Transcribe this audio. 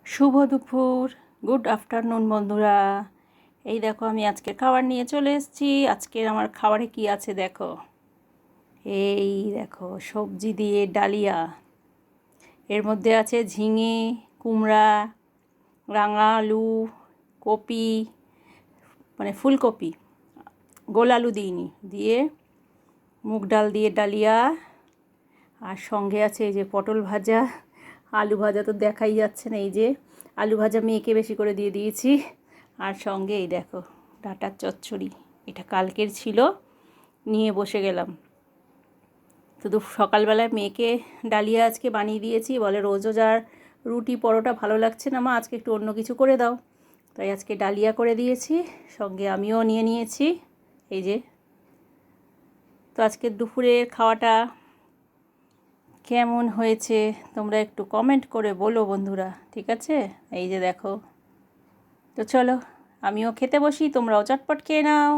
শুভ দুপুর, good afternoon বন্ধুরা। এই দেখো আমি আজকে খাবার নিয়ে চলে এসেছি। আজকের আমার খাবারে কি আছে দেখো। এই দেখো সবজি দিয়ে ডালিয়া, এর মধ্যে আছে ঝিঙে, কুমড়া, রাঙা আলু, কপি, মানে ফুলকপি, গোল আলু দিইনি, দিয়ে মুগ ডাল দিয়ে ডালিয়া। আর সঙ্গে আছে এই যে পটল ভাজা, আলু ভাজা তো দেখাই যাচ্ছে না, এই যে আলু ভাজা মেয়েকে বেশি করে দিয়ে দিয়েছি। আর সঙ্গে এই দেখো ডাঁটার চচ্চড়ি, এটা কালকের ছিল, নিয়ে বসে গেলাম। শুধু সকালবেলায় মেয়েকে ডালিয়া আজকে বানিয়ে দিয়েছি, বলে রোজ রোজ আর রুটি পরোটা ভালো লাগছে না মা, আজকে একটু অন্য কিছু করে দাও। তাই আজকে ডালিয়া করে দিয়েছি, সঙ্গে আমিও নিয়ে নিয়েছি। এই যে, তো আজকে দুপুরের খাওয়াটা কেমন হয়েছে তোমরা একটু কমেন্ট করে বলো বন্ধুরা, ঠিক আছে? এই যে দেখো, তো চলো আমিও খেতে বসি, তোমরাও চটপট খেয়ে নাও।